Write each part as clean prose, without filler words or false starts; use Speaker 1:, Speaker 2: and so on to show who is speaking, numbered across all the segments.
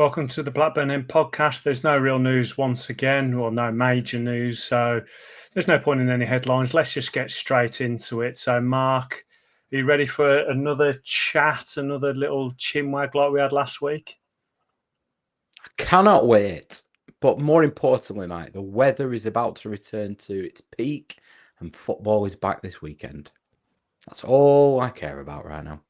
Speaker 1: Welcome to the Blackburn End Podcast. There's no real news once again, or no major news, so there's no point in any headlines. Let's just get straight into it. So, Mark, are you ready for another chat, another little chinwag like we had last week?
Speaker 2: I cannot wait. But more importantly, mate, the weather is about to return to its peak and football is back this weekend. That's all I care about right now.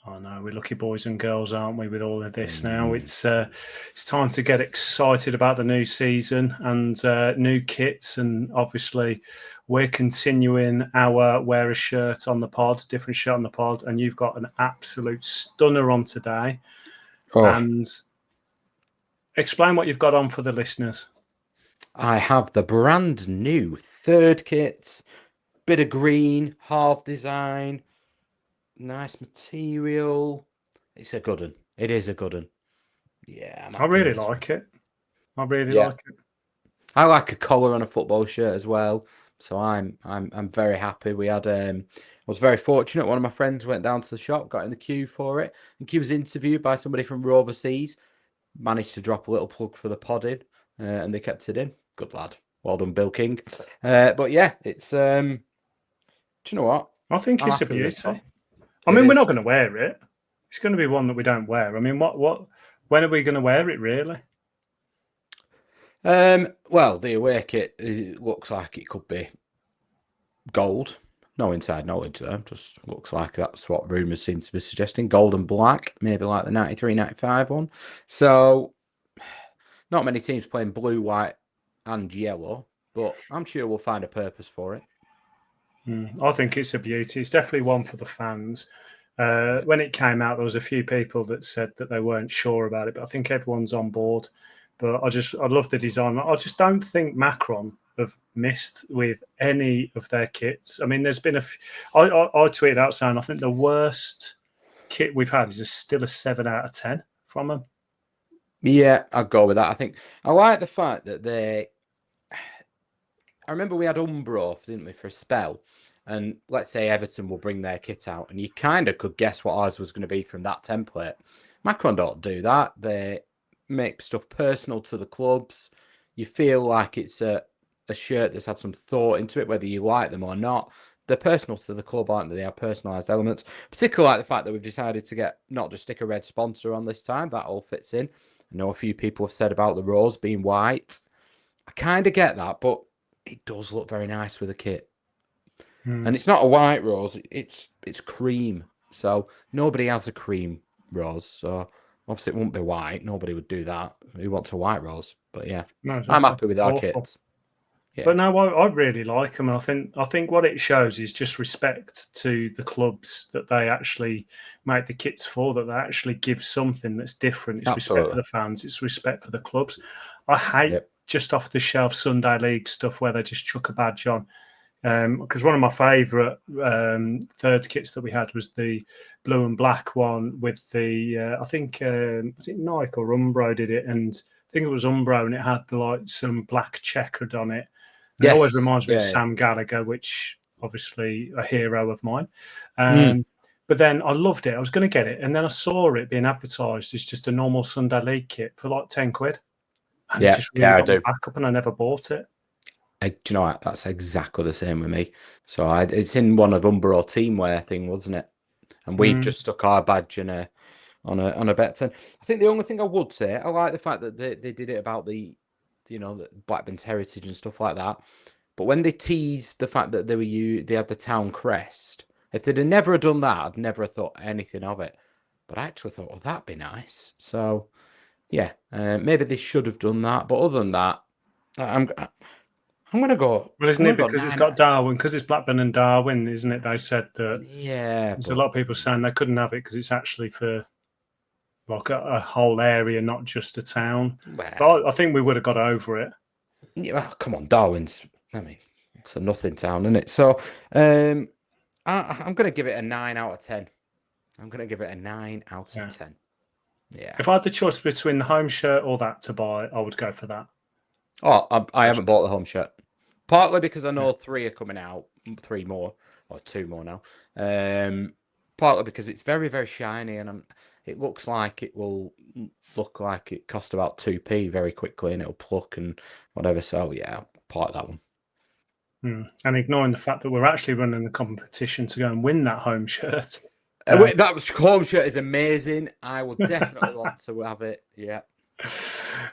Speaker 1: I know, we're lucky boys and girls, aren't we, with all of this now? It's time to get excited about the new season and new kits. And obviously, we're continuing our wear a shirt on the pod, different shirt on the pod. And you've got an absolute stunner on today.
Speaker 2: Oh.
Speaker 1: And explain what you've got on for the listeners.
Speaker 2: I have the brand new third kits, bit of green, half design. Nice material. It's a good one. It is a good one. Yeah,
Speaker 1: I really like it. I really like it.
Speaker 2: I like a collar on a football shirt as well. So I'm very happy. We had I was very fortunate. One of my friends went down to the shop, got in the queue for it. And he was interviewed by somebody from Overseas. Managed to drop a little plug for the pod in, and they kept it in. Good lad. Well done, Bill King. But yeah, it's do you know what?
Speaker 1: I think it's a beauty.
Speaker 2: We're
Speaker 1: not going to wear it. It's going to be one that we don't wear. I mean, when are we going to wear it, really?
Speaker 2: Well, the away kit looks like it could be gold. No inside knowledge there. Just looks like that's what rumours seem to be suggesting. Gold and black, maybe like the 93-95 one. So, not many teams playing blue, white and yellow, but I'm sure we'll find a purpose for it.
Speaker 1: I think it's a beauty. It's definitely one for the fans. When it came out, there was a few people that said that they weren't sure about it, but I think everyone's on board. But I love the design. I just don't think Macron have missed with any of their kits. I mean, there's been I tweeted out saying I think the worst kit we've had is still a 7 out of 10 from them.
Speaker 2: Yeah, I'd go with that. I think I like the fact that I remember we had Umbro, didn't we, for a spell? And let's say Everton will bring their kit out, and you kind of could guess what ours was going to be from that template. Macron don't do that. They make stuff personal to the clubs. You feel like it's a shirt that's had some thought into it, whether you like them or not. They're personal to the club, aren't they? They have personalised elements. Particularly like the fact that we've decided to not just stick a red sponsor on this time. That all fits in. I know a few people have said about the rose being white. I kind of get that, but it does look very nice with a kit. And it's not a white rose, it's cream. So nobody has a cream rose. So obviously it won't be white. Nobody would do that. Who wants a white rose? But yeah, no, exactly. I'm happy with our kits.
Speaker 1: Yeah. But no, I really like them. And I think what it shows is just respect to the clubs that they actually make the kits for, that they actually give something that's different. It's respect for the fans. It's respect for the clubs. I hate just off the shelf Sunday League stuff where they just chuck a badge on. Because one of my favourite third kits that we had was the blue and black one with the, I think, was it Nike or Umbro did it? And I think it was Umbro, and it had some black checkered on it. It always reminds me of Sam Gallagher, which obviously a hero of mine. But then I loved it. I was going to get it. And then I saw it being advertised as just a normal Sunday League kit for like 10 quid. And it just really got me back up, and I never bought it.
Speaker 2: Do you know what? That's exactly the same with me. So it's in one of Umbro teamwear thing, wasn't it? And we've just stuck our badge on a bet 10. I think the only thing I would say, I like the fact that they did it about the Blackburn's heritage and stuff like that. But when they teased the fact that they had the town crest, if they'd have never done that, I'd never have thought anything of it. But I actually thought, that'd be nice. So yeah, maybe they should have done that. But other than that, I'm going to go.
Speaker 1: Well, isn't it because it's got Darwin, because it's Blackburn and Darwin, isn't it? They said that.
Speaker 2: Yeah.
Speaker 1: There's a lot of people saying they couldn't have it because it's actually for like a whole area, not just a town. Well, but I think we would have got over it.
Speaker 2: Yeah, well, come on, Darwin's. I mean, it's a nothing town, isn't it? So I'm going to give it a 9 out of 10. I'm going to give it a 9 out of 10. Yeah.
Speaker 1: If I had the choice between the home shirt or that to buy, I would go for that.
Speaker 2: Oh, I haven't bought the home shirt. Partly because I know 3 are coming out, 3 more, or 2 more now. Partly because it's very, very shiny, and it looks like it will look like it cost about 2p very quickly, and it'll pluck and whatever. So yeah, I'll part that one.
Speaker 1: And ignoring the fact that we're actually running a competition to go and win that home shirt.
Speaker 2: That home shirt is amazing. I will definitely want to have it. Yeah.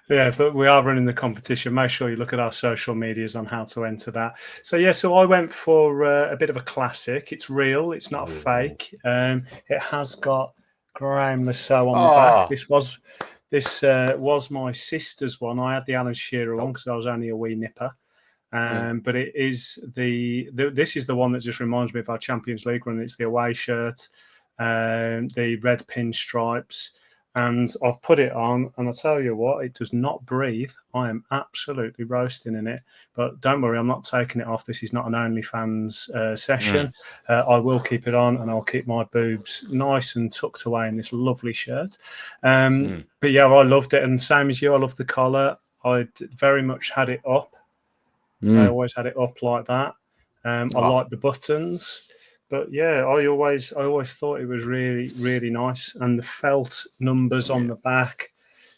Speaker 1: Yeah, but we are running the competition. Make sure you look at our social medias on how to enter that. So I went for a bit of a classic. It's real. It's not fake. It has got Graham Lasso on the back. This was my sister's one. I had the Alan Shearer one because I was only a wee nipper. But it is this is the one that just reminds me of our Champions League run. It's the away shirt, the red pinstripes. And I've put it on, and I'll tell you what, it does not breathe. I am absolutely roasting in it. But don't worry, I'm not taking it off. This is not an OnlyFans session. I will keep it on, and I'll keep my boobs nice and tucked away in this lovely shirt. But yeah, I loved it. And same as you, I love the collar. I very much had it up. I always had it up like that. I like the buttons. But yeah, I always thought it was really, really nice. And the felt numbers on the back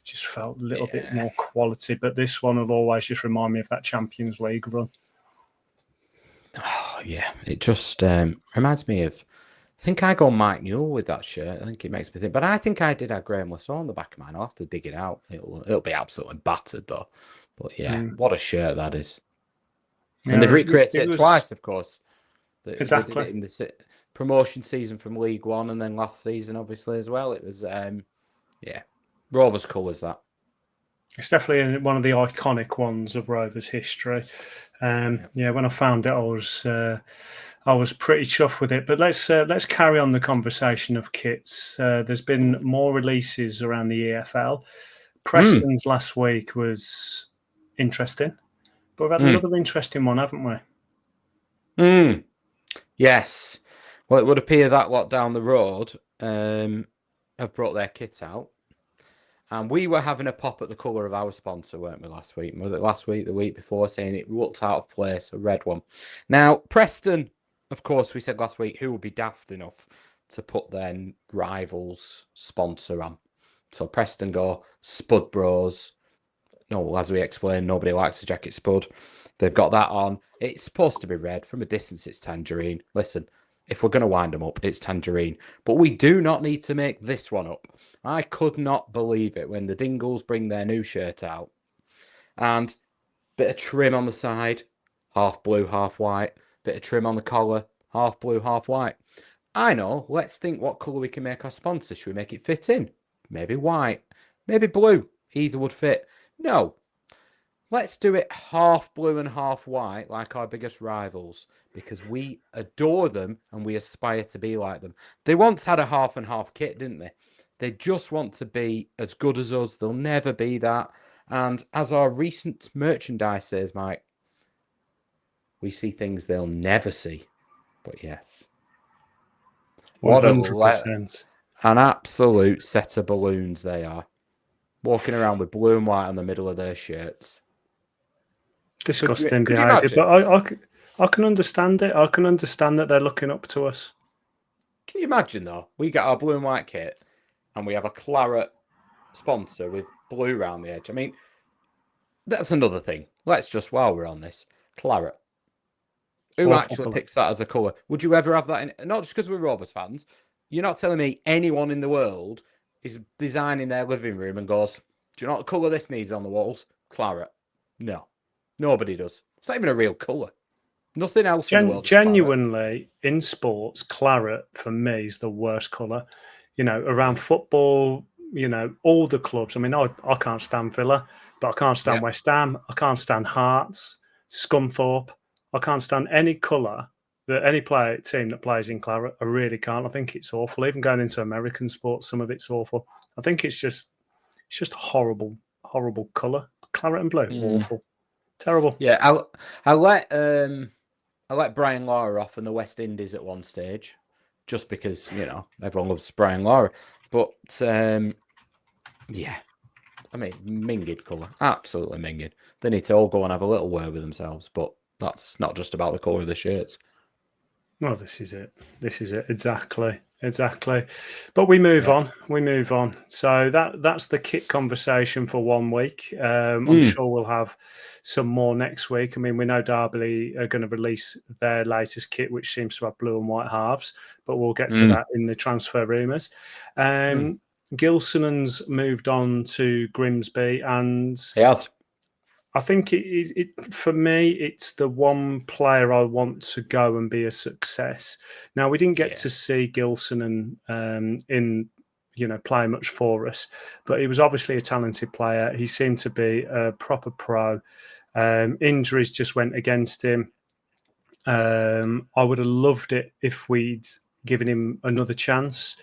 Speaker 1: just felt a little bit more quality. But this one will always just remind me of that Champions League run.
Speaker 2: Oh, yeah. It just reminds me of, I think I go Mike Newell with that shirt. I think it makes me think. But I think I did have Graham Lasso on the back of mine. I'll have to dig it out. It'll be absolutely battered, though. But yeah, what a shirt that is. And they've recreated it twice, of course.
Speaker 1: Exactly.
Speaker 2: They did it in the promotion season from League One, and then last season, obviously, as well. It was, Rovers colours, that.
Speaker 1: It's definitely one of the iconic ones of Rovers history. When I found it, I was pretty chuffed with it. But let's carry on the conversation of kits. There's been more releases around the EFL. Preston's last week was interesting, but we've had another interesting one, haven't we?
Speaker 2: Yes. Well, it would appear that lot down the road have brought their kit out. And we were having a pop at the colour of our sponsor, weren't we, last week? Was it last week, the week before, saying it looked out of place, a red one. Now, Preston, of course, we said last week, who would be daft enough to put their rivals' sponsor on? So Preston go Spud Bros. No, as we explained, nobody likes a jacket Spud. They've got that on. It's supposed to be red. From a distance, it's tangerine. Listen, if we're going to wind them up, it's tangerine. But we do not need to make this one up. I could not believe it when the Dingles bring their new shirt out. And bit of trim on the side, half blue, half white. Bit of trim on the collar, half blue, half white. I know, let's think what colour we can make our sponsor. Should we make it fit in? Maybe white, maybe blue. Either would fit. No. Let's do it half blue and half white like our biggest rivals because we adore them and we aspire to be like them. They once had a half and half kit, didn't they? They just want to be as good as us. They'll never be that. And as our recent merchandise says, Mike, we see things they'll never see. But yes.
Speaker 1: 100%.
Speaker 2: An absolute set of balloons they are. Walking around with blue and white on the middle of their shirts.
Speaker 1: Disgusting behaviour, but I can understand it. I can understand that they're looking up to us.
Speaker 2: Can you imagine, though? We get our blue and white kit and we have a claret sponsor with blue around the edge. I mean, that's another thing. Let's just, while we're on this, claret. Who actually picks that as a colour? Would you ever have that in? Not just because we're Rovers fans. You're not telling me anyone in the world is designing their living room and goes, do you know what colour this needs on the walls? Claret. No. Nobody does. It's not even a real colour. Nothing else in the world.
Speaker 1: Genuinely, in sports, claret for me is the worst colour. You know, around football, you know, all the clubs. I mean, I can't stand Villa, but I can't stand West Ham. I can't stand Hearts, Scunthorpe. I can't stand any colour that any team that plays in claret. I really can't. I think it's awful. Even going into American sports, some of it's awful. I think it's just horrible colour. Claret and blue, awful. Terrible.
Speaker 2: Yeah, I let Brian Lara off in the West Indies at one stage, just because, you know, everyone loves Brian Lara. But yeah, I mean, minged colour, absolutely minged. They need to all go and have a little word with themselves. But that's not just about the colour of the shirts.
Speaker 1: Well, this is it. Exactly. Exactly. But we move on. We move on. So that's the kit conversation for 1 week. I'm sure we'll have some more next week. I mean, we know Derby are going to release their latest kit, which seems to have blue and white halves, but we'll get to that in the transfer rumours. Gilson's moved on to Grimsby, and
Speaker 2: yes.
Speaker 1: I think for me, it's the one player I want to go and be a success. Now, we didn't get to see Gilson in play much for us, but he was obviously a talented player. He seemed to be a proper pro. Injuries just went against him. I would have loved it if we'd given him another chance,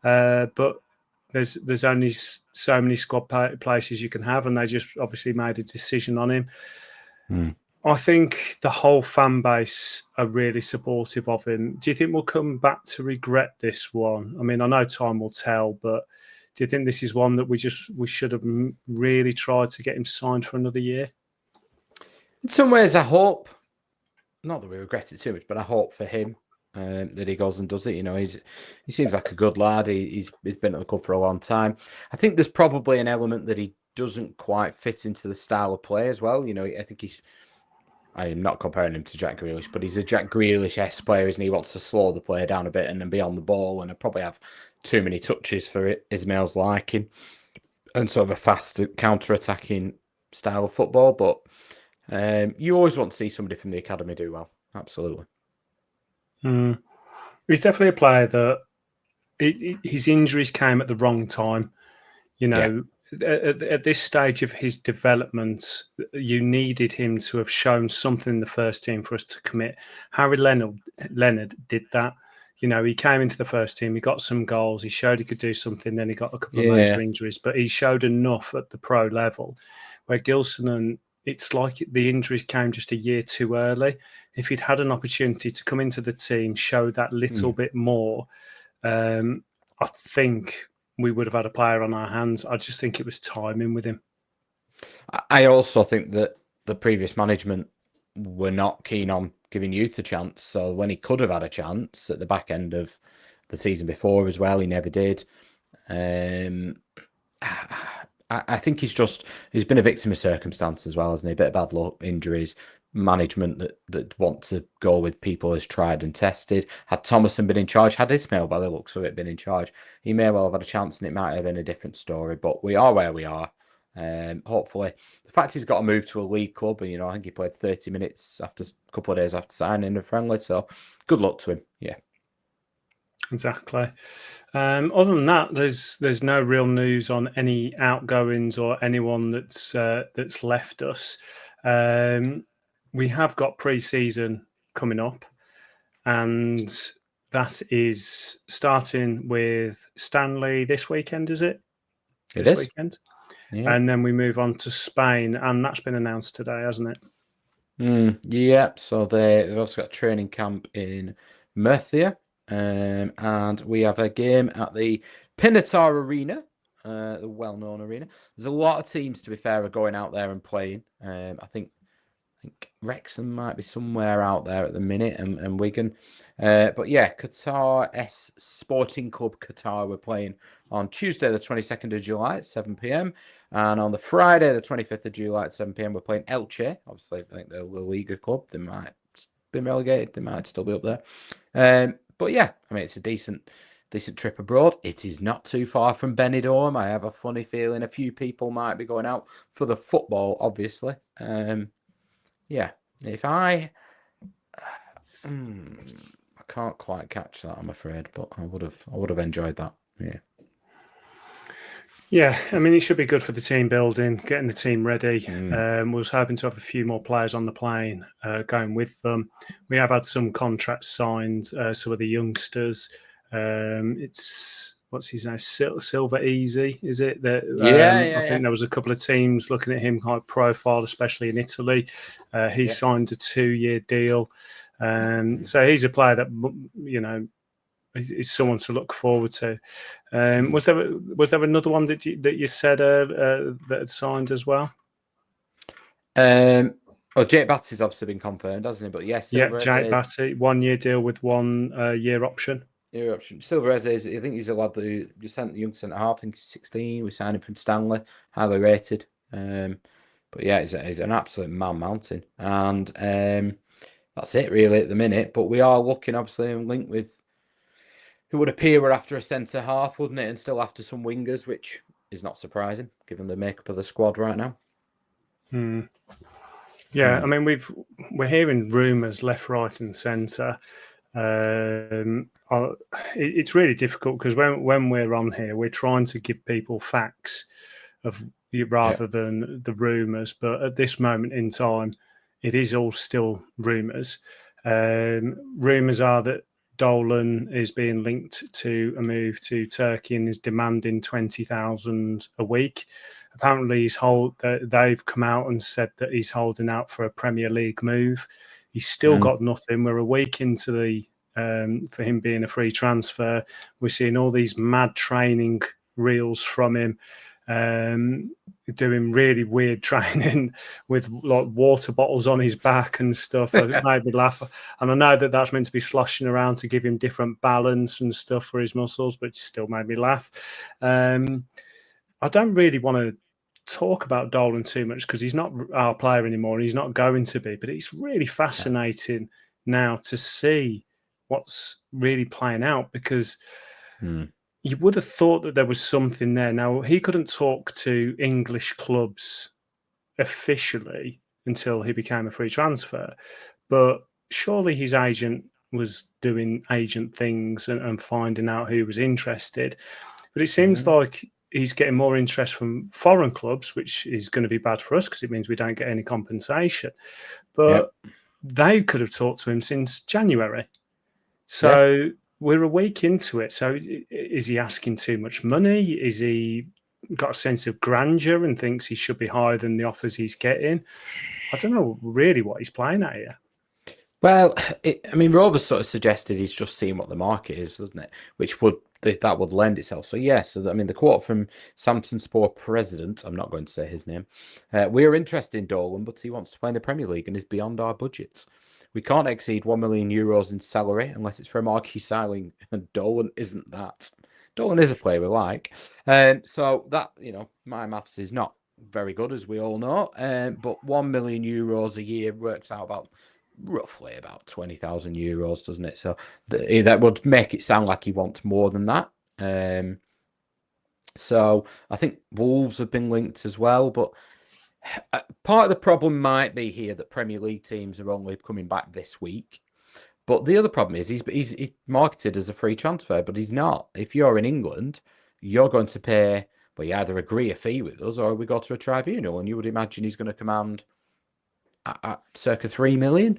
Speaker 1: but there's only so many squad places you can have, and they just obviously made a decision on him. I think the whole fan base are really supportive of him. Do you think we'll come back to regret this one? I mean, I know time will tell, but do you think this is one that we should have really tried to get him signed for another year?
Speaker 2: In some ways, I hope, not that we regret it too much, but I hope for him that he goes and does it. He seems like a good lad. He's been at the club for a long time. I think there's probably an element that he doesn't quite fit into the style of play as well. I think I am not comparing him to Jack Grealish, but he's a Jack Grealish-esque player, isn't he? He wants to slow the player down a bit and then be on the ball, and I probably have too many touches for it. Ismail's liking, and sort of a fast counter-attacking style of football. But you always want to see somebody from the academy do well. Absolutely.
Speaker 1: He's definitely a player that his injuries came at the wrong time. At this stage of his development, you needed him to have shown something in the first team for us to commit. Harry Leonard did that. He came into the first team, he got some goals, he showed he could do something, then he got a couple of major injuries, but he showed enough at the pro level. Where Gilson, it's like the injuries came just a year too early. If he'd had an opportunity to come into the team, show that little bit more, I think we would have had a player on our hands. I just think it was timing with him.
Speaker 2: I also think that the previous management were not keen on giving youth a chance. So when he could have had a chance at the back end of the season before as well, he never did. I think he's been a victim of circumstance as well, hasn't he? A bit of bad luck, injuries, management that want to go with people as tried and tested. Had Thomason been in charge, had Ismail by the looks of it been in charge, he may well have had a chance and it might have been a different story. But we are where we are. Hopefully, the fact he's got to move to a league club, and I think he played 30 minutes after a couple of days after signing a friendly. So good luck to him. Yeah.
Speaker 1: Exactly. Other than that, there's no real news on any outgoings or anyone that's left us. We have got pre-season coming up, and that is starting with Stanley this weekend. Is it? This weekend. Yeah. And then we move on to Spain, and that's been announced today, hasn't it?
Speaker 2: Yeah. So they've also got a training camp in Murcia. And we have a game at the Pinatar Arena, the well-known arena. There's a lot of teams, to be fair, are going out there and playing. I think Wrexham might be somewhere out there at the minute, and Wigan. But yeah, Qatar Sporting Club Qatar were playing on Tuesday, the 22nd of July at 7 p.m. And on the Friday, the 25th of July at 7 p.m, we're playing Elche. Obviously, I think they're the Liga club. They might have been relegated. They might still be up there. But yeah, I mean, it's a decent trip abroad. It is not too far from Benidorm. I have a funny feeling a few people might be going out for the football, obviously. Yeah, if I can't quite catch that, I'm afraid, but I would have enjoyed that. Yeah.
Speaker 1: Yeah, I mean, it should be good for the team building, getting the team ready. We was hoping to have a few more players on the plane going with them. We have had some contracts signed, some of the youngsters. It's, what's his name? Silver Easy, is it? I think there was a couple of teams looking at him high profile, especially in Italy. He signed a 2-year deal. So he's a player that, is someone to look forward to. Was there another one that you said that had signed as well?
Speaker 2: Jake Batty's obviously been confirmed, hasn't he? But yes,
Speaker 1: Jake Batty, 1-year deal with 1 year option.
Speaker 2: Your option. Silverez is, I think he's a lad that you sent the young centre half. I think he's 16. We signed him from Stanley, highly rated. But yeah, he's an absolute man mountain, and that's it really at the minute. But we are looking obviously and linked with who would appear we're after a centre half, wouldn't it? And still after some wingers, which is not surprising given the makeup of the squad right now.
Speaker 1: Yeah, I mean we're hearing rumours left, right, and centre. It's really difficult because when we're on here, we're trying to give people facts rather than the rumours. But at this moment in time, it is all still rumours. Rumours are that Dolan is being linked to a move to Turkey and is demanding 20,000 a week. Apparently, they've come out and said that he's holding out for a Premier League move. He's still got nothing. We're a week into the for him being a free transfer. We're seeing all these mad training reels from him, doing really weird training with like water bottles on his back and stuff. It made me laugh. And I know that that's meant to be sloshing around to give him different balance and stuff for his muscles, but it still made me laugh. I don't really want to talk about Dolan too much because he's not our player anymore and he's not going to be, but it's really fascinating now to see what's really playing out because you would have thought that there was something there. Now, he couldn't talk to English clubs officially until he became a free transfer, but surely his agent was doing agent things and finding out who was interested. But it seems like he's getting more interest from foreign clubs, which is going to be bad for us because it means we don't get any compensation. But they could have talked to him since January. So we're a week into it. So is he asking too much money? Is he got a sense of grandeur and thinks he should be higher than the offers he's getting? I don't know really what he's playing at here.
Speaker 2: Well, Rovers sort of suggested he's just seeing what the market is, doesn't it? That would lend itself. So the quote from Samson Sport president, I'm not going to say his name. We're interested in Dolan, but he wants to play in the Premier League and is beyond our budgets. We can't exceed €1 million in salary unless it's for a marquee signing, and Dolan isn't that. Dolan is a player we like. So that, my maths is not very good, as we all know. But €1 million a year works out roughly about €20,000, doesn't it? So that would make it sound like he wants more than that. So I think Wolves have been linked as well, but part of the problem might be here that Premier League teams are only coming back this week. But the other problem is he's marketed as a free transfer, but he's not. If you're in England, you're going to pay, well, you either agree a fee with us or we go to a tribunal, and you would imagine he's going to command at circa 3 million.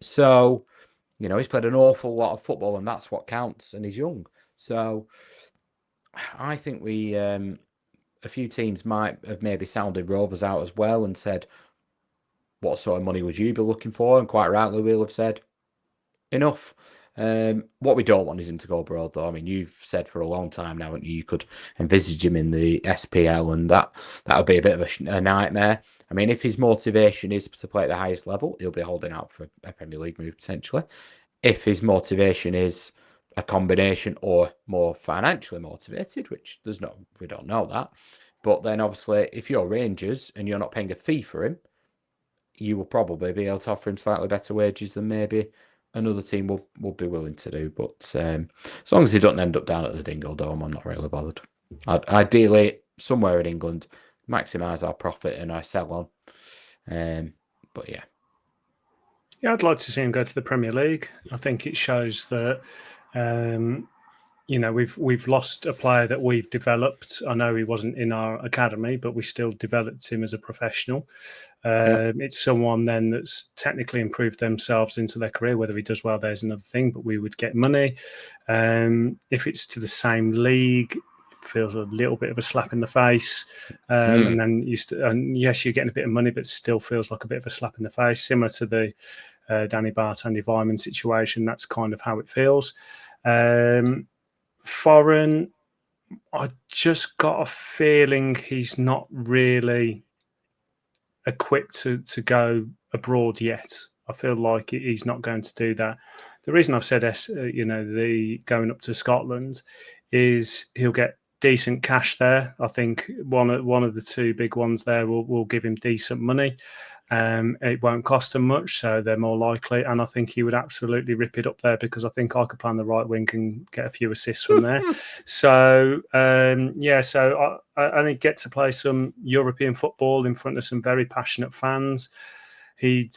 Speaker 2: So, he's played an awful lot of football, and that's what counts, and he's young. So I think a few teams might have maybe sounded Rovers out as well and said, what sort of money would you be looking for? And quite rightly, we'll have said, enough. What we don't want is him to go abroad, though. I mean, you've said for a long time now, you could envisage him in the SPL, and that would be a bit of a nightmare. I mean, if his motivation is to play at the highest level, he'll be holding out for a Premier League move potentially. If his motivation is a combination or more financially motivated, which we don't know that. But then obviously, if you're Rangers and you're not paying a fee for him, you will probably be able to offer him slightly better wages than maybe another team will be willing to do. But as long as he doesn't end up down at the Dingle Dome, I'm not really bothered. Ideally, somewhere in England, maximise our profit and our sell on. But yeah.
Speaker 1: Yeah, I'd like to see him go to the Premier League. I think it shows that we've lost a player that we've developed. I know he wasn't in our academy, but we still developed him as a professional. It's someone then that's technically improved themselves into their career. Whether he does well, there's another thing, but we would get money. If it's to the same league, it feels a little bit of a slap in the face. And then yes, you're getting a bit of money, but still feels like a bit of a slap in the face, similar to the Danny Bart, Andy Vyman situation. That's kind of how it feels. Foreign, I just got a feeling he's not really equipped to go abroad yet. I feel like he's not going to do that. the reason I've said the going up to Scotland is he'll get decent cash there. I think one of the two big ones there will give him decent money. It won't cost him much, so they're more likely. And I think he would absolutely rip it up there because I think I could play on the right wing and get a few assists from there. So I think get to play some European football in front of some very passionate fans. He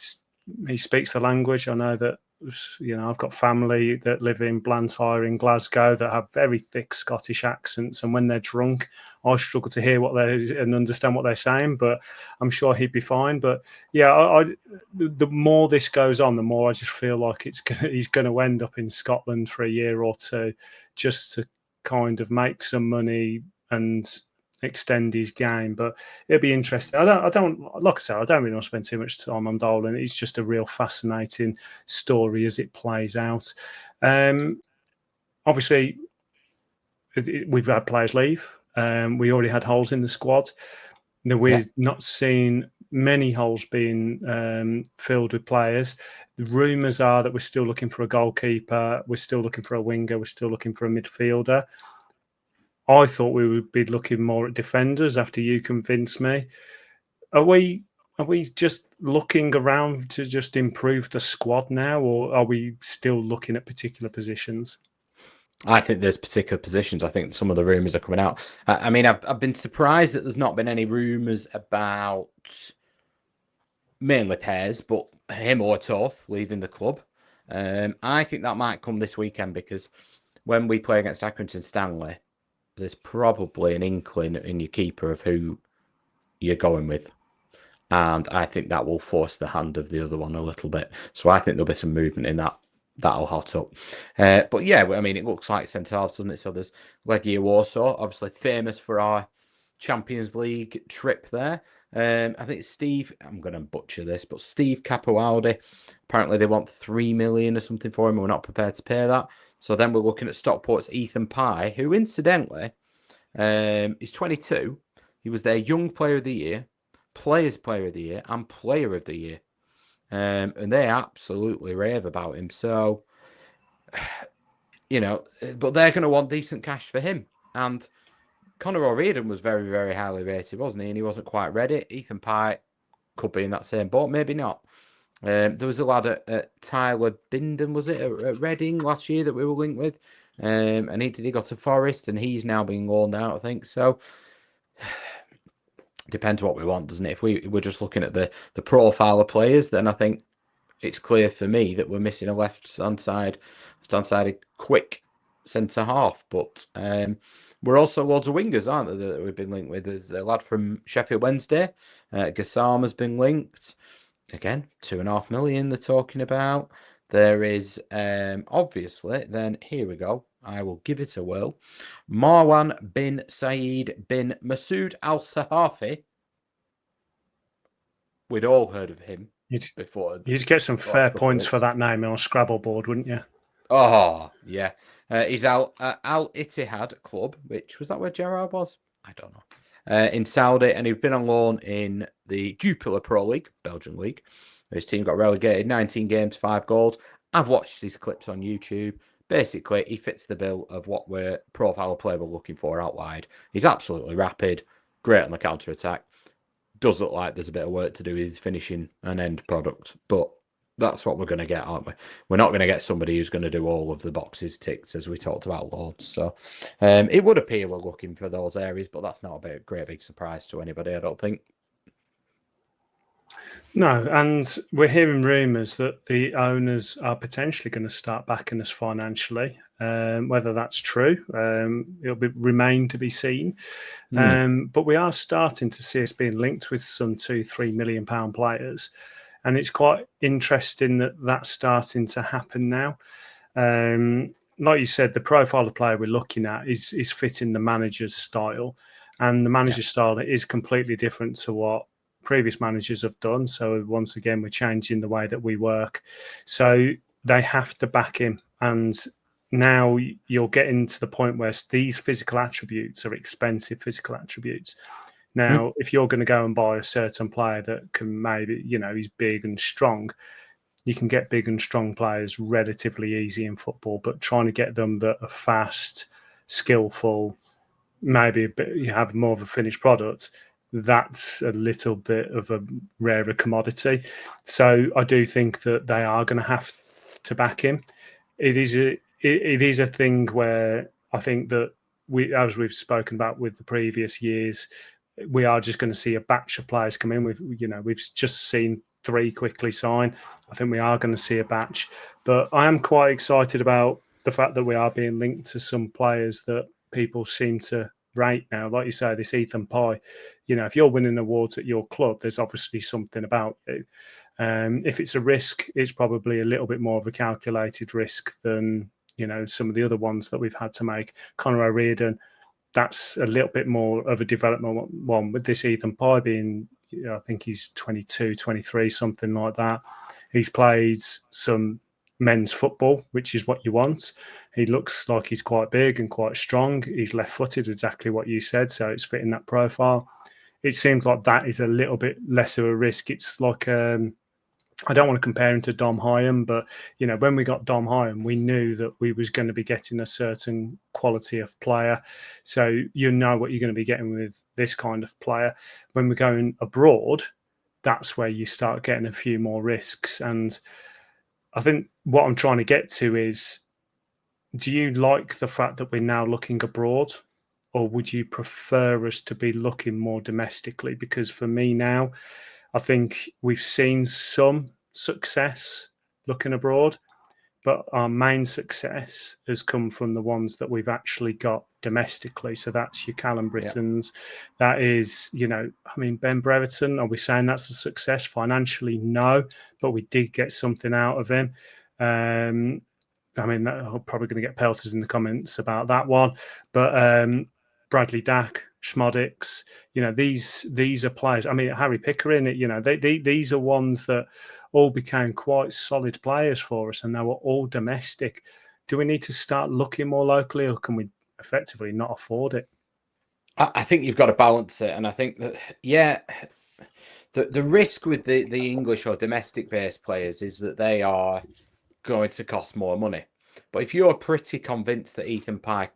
Speaker 1: speaks the language. I know that. I've got family that live in Blantyre in Glasgow that have very thick Scottish accents, and when they're drunk, I struggle to hear and understand what they're saying. But I'm sure he'd be fine. But yeah, the more this goes on, the more I just feel like he's going to end up in Scotland for a year or two, just to kind of make some money and extend his game. But it'll be interesting. I don't like I said, I don't really want to spend too much time on Dolan. It's just a real fascinating story as it plays out. Obviously we've had players leave. We already had holes in the squad. We've not seen many holes being filled with players. The rumours are that we're still looking for a goalkeeper, we're still looking for a winger, we're still looking for a midfielder. I thought we would be looking more at defenders after you convinced me. Are we just looking around to just improve the squad now, or are we still looking at particular positions?
Speaker 2: I think there's particular positions. I think some of the rumours are coming out. I mean, I've been surprised that there's not been any rumours about mainly Pairs, but him or Toth leaving the club. I think that might come this weekend because when we play against Accrington Stanley, there's probably an inkling in your keeper of who you're going with. And I think that will force the hand of the other one a little bit. So I think there'll be some movement in that. That'll hot up. But yeah, I mean, it looks like centre half, doesn't it? So there's Legia Warsaw, obviously famous for our Champions League trip there. I think Steve, I'm going to butcher this, but Steve Capoaldi, apparently they want 3 million or something for him. We're not prepared to pay that. So then we're looking at Stockport's Ethan Pye, who incidentally is 22. He was their Young Player of the Year, Players Player of the Year, and Player of the Year. And they absolutely rave about him. So, but they're going to want decent cash for him. And Conor O'Riordan was very, very highly rated, wasn't he? And he wasn't quite ready. Ethan Pye could be in that same boat, maybe not. There was a lad at Tyler Binden, was it, at Reading last year that we were linked with? And he got to Forest, and he's now being loaned out, I think. So, depends what we want, doesn't it? If we're just looking at the profile of players, then I think it's clear for me that we're missing a left-hand side quick centre half. But we're also loads of wingers, aren't there, that we've been linked with? There's a lad from Sheffield Wednesday. Gassam has been linked. Again, 2.5 million they're talking about. There is, obviously, then here we go. I will give it a whirl. Marwan bin Saeed bin Masood Al-Sahafi. We'd all heard of him before.
Speaker 1: You'd get some fair points for that name on a Scrabble board, wouldn't you?
Speaker 2: Oh, yeah. He's Al Ittihad Club, which was that where Gerrard was? I don't know. In Saudi, and he'd been on loan in the Jupiler Pro League, Belgian league. His team got relegated, 19 games, 5 goals. I've watched his clips on YouTube. Basically, he fits the bill of what we're profile player we're looking for out wide. He's absolutely rapid, great on the counter-attack. Does look like there's a bit of work to do with his finishing and end product, but that's what we're going to get, aren't we? We're not going to get somebody who's going to do all of the boxes ticked, as we talked about loads. So it would appear we're looking for those areas, but that's not a great big surprise to anybody, I don't think.
Speaker 1: No, and we're hearing rumours that the owners are potentially going to start backing us financially. Whether that's true, it'll remain to be seen. But we are starting to see us being linked with some £2-3 million players. And it's quite interesting that that's starting to happen now. Like you said, the profile of player we're looking at is fitting the manager's style. And the manager's style is completely different to what previous managers have done. So once again, we're changing the way that we work. So they have to back him. And now you're getting to the point where these physical attributes are expensive physical attributes. Now, if you're going to go and buy a certain player that can maybe, he's big and strong, you can get big and strong players relatively easy in football, but trying to get them that are fast, skillful, maybe a bit, you have more of a finished product, that's a little bit of a rarer commodity. So I do think that they are going to have to back him. It is a thing where I think that as we've spoken about with the previous years, we are just going to see a batch of players come in. We've just seen 3 quickly sign. I think we are going to see a batch, but I am quite excited about the fact that we are being linked to some players that people seem to rate now. Like you say, this Ethan Pye, if you're winning awards at your club, there's obviously something about you. If it's a risk, it's probably a little bit more of a calculated risk than, some of the other ones that we've had to make. Conor O'Riordan, that's a little bit more of a development one. With this Ethan Pye being, I think he's 22, 23, something like that. He's played some men's football, which is what you want. He looks like he's quite big and quite strong. He's left-footed, exactly what you said, so it's fitting that profile. It seems like that is a little bit less of a risk. It's like I don't want to compare him to Dom Hyam, but when we got Dom Hyam, we knew that we was going to be getting a certain quality of player. So you know what you're going to be getting with this kind of player. When we're going abroad, that's where you start getting a few more risks. And I think what I'm trying to get to is, do you like the fact that we're now looking abroad, or would you prefer us to be looking more domestically? Because for me now, I think we've seen some success looking abroad, but our main success has come from the ones that we've actually got domestically. So that's your Callum Brittons. Yeah. That is, Ben Brereton, are we saying that's a success? Financially, no, but we did get something out of him. I'm probably going to get pelters in the comments about that one, but Bradley Dack, Schmodix, these are players. Harry Pickering, these are ones that all became quite solid players for us, and they were all domestic. Do we need to start looking more locally, or can we effectively not afford it?
Speaker 2: I think you've got to balance it, and I think that the risk with the English or domestic based players is that they are going to cost more money. But if you're pretty convinced that Ethan Pye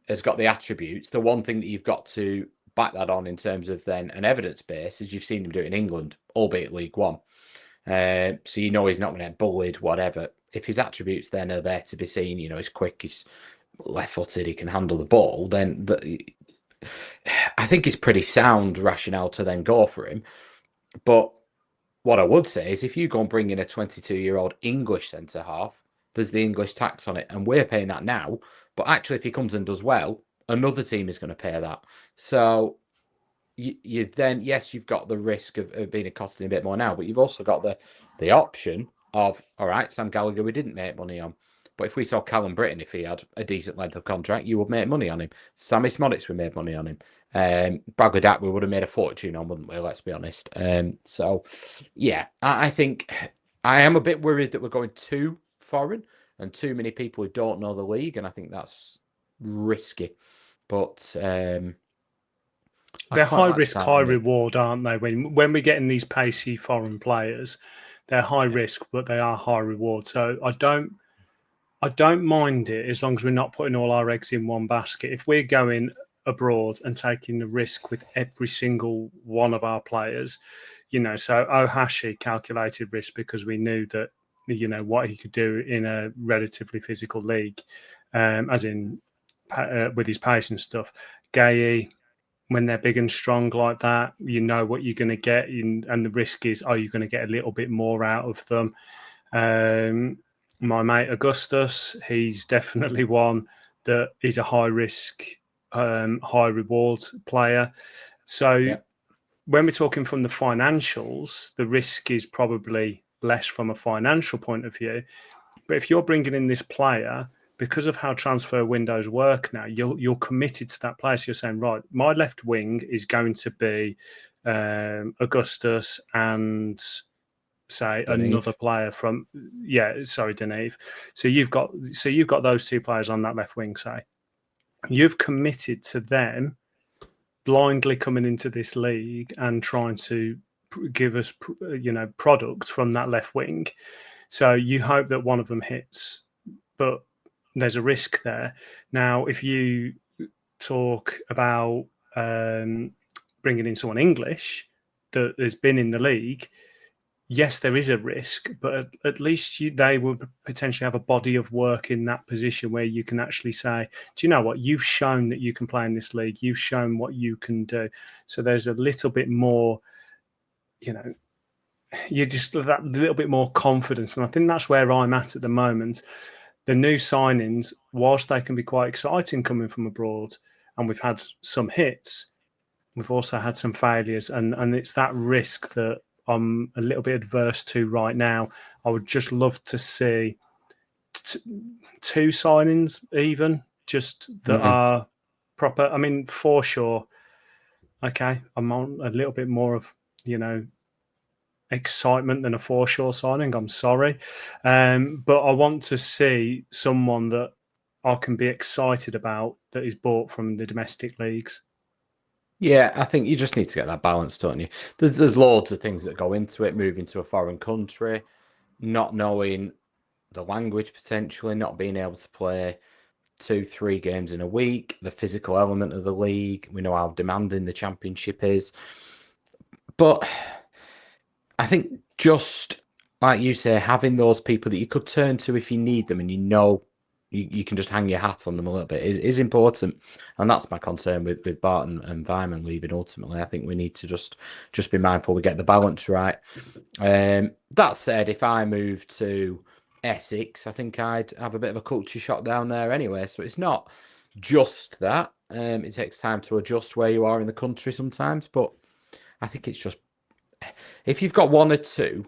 Speaker 2: has got the attributes, the one thing that you've got to back that on in terms of then an evidence base is you've seen him do it in England, albeit League One. So he's not going to get bullied, whatever. If his attributes then are there to be seen, he's quick, he's left-footed, he can handle the ball, then I think it's pretty sound rationale to then go for him. But what I would say is, if you go and bring in a 22-year-old English centre-half, there's the English tax on it, and we're paying that now. But actually, if he comes and does well, another team is going to pay that. So you then, yes, you've got the risk of being costing a bit more now, but you've also got the option of, all right, Sam Gallagher, we didn't make money on. But if we saw Callum Britton, if he had a decent length of contract, you would make money on him. Sammy Smodix, we made money on him. Bradley Dack, we would have made a fortune on, wouldn't we? Let's be honest. So, yeah, I think I am a bit worried that we're going too foreign and too many people who don't know the league, and I think that's risky. But
Speaker 1: they're high risk, high reward, aren't they? When we're getting these pacey foreign players, they're high risk, but they are high reward. So I don't mind it as long as we're not putting all our eggs in one basket. If we're going abroad and taking the risk with every single one of our players, so Ohashi calculated risk because we knew that, what he could do in a relatively physical league, as in with his pace and stuff. Gay, when they're big and strong like that, you know what you're going to get, and the risk is, are you going to get a little bit more out of them? My mate Augustus, he's definitely one that is a high risk, high reward player. So when we're talking from the financials, the risk is probably less from a financial point of view. But if you're bringing in this player, because of how transfer windows work now, you're committed to that player. So you're saying, right, my left wing is going to be Augustus and say Deneve. Another player from Deneve. So you've got those two players on that left wing. Say you've committed to them blindly coming into this league and trying to give us product from that left wing. So you hope that one of them hits, but there's a risk there. Now, if you talk about bringing in someone English that has been in the league, yes, there is a risk, but at least they will potentially have a body of work in that position where you can actually say, do you know what? You've shown that you can play in this league. You've shown what you can do. So there's a little bit more, you just that little bit more confidence. And I think that's where I'm at the moment. The new signings, whilst they can be quite exciting coming from abroad, and we've had some hits, we've also had some failures. And it's that risk that I'm a little bit adverse to right now. I would just love to see two signings, even just that are proper. I mean, for sure, okay, I'm on a little bit more of excitement than a Forshaw signing. I'm sorry, but I want to see someone that I can be excited about that is bought from the domestic leagues.
Speaker 2: Yeah, I think you just need to get that balance, don't you? There's loads of things that go into it. Moving to a foreign country, not knowing the language potentially, not being able to play 2-3 games in a week, the physical element of the league. We know how demanding the championship is. But I think just like you say, having those people that you could turn to if you need them and you can just hang your hat on them a little bit is important. And that's my concern with Barton and Vyman leaving ultimately. I think we need to just be mindful we get the balance right. That said, if I move to Essex, I think I'd have a bit of a culture shock down there anyway. So it's not just that. It takes time to adjust where you are in the country sometimes. But I think it's just, if you've got one or two,